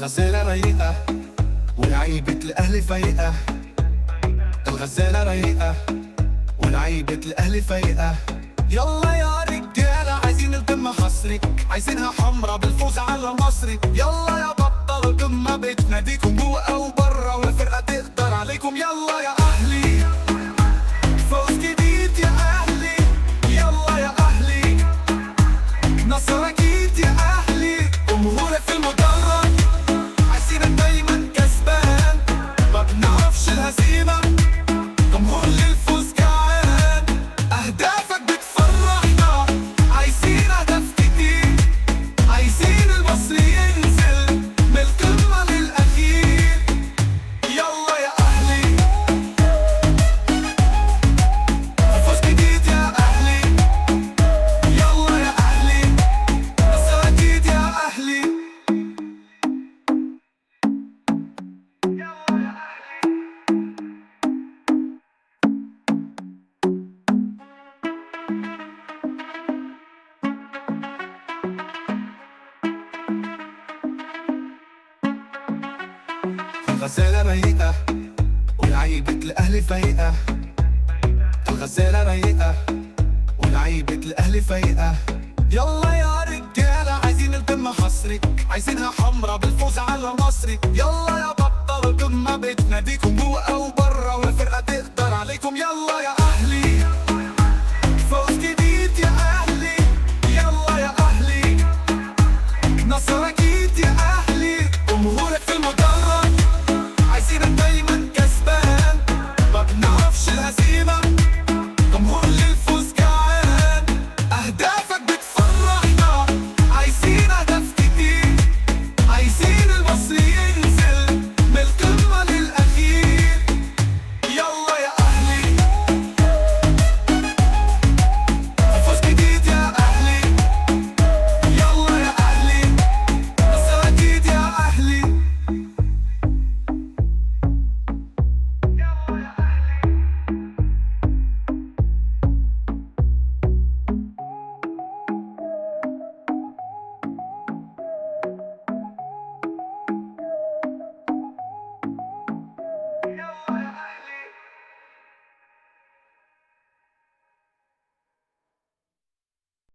الغزالة رايقة ولعيبة الأهلي فايقة. الغزالة رايقة ولعيبة الأهلي فايقة. يلا يا رجالة عايزين القمة حصري، عايزينها حمرا بالفوز على المصري. يلا يا بطل القمة بتناديكم جوه أو برا، ولا فرقة تقدر عليكم. يلا يا أهلي فوز جديد يا أهلي. يلا يا أهلي نصر أكيد يا أهلي. جمهوري في المدرج عايزينك دايما كسبان، ما بنعرفش الهزيمة. جمهور للفوز جعان، أهدافك بتفرحنا. عايزين أهداف كتير، عايزين المصري ينزل من القمة للأخير. يلا يا أهلي فوز جديد يا أهلي. يلا يا أهلي نصر أكيد يا أهلي. الغزالة رايقة ولعيبة الأهلي فايقة. الغزالة رايقة ولعيبة الأهلي فايقة. يلا يا رجالة عايزين القمة حصري، عايزينها حمرا بالفوز على المصري. يلا يا بطل القمة بتناديكم جوه أو برا، ولا فرقة تقدر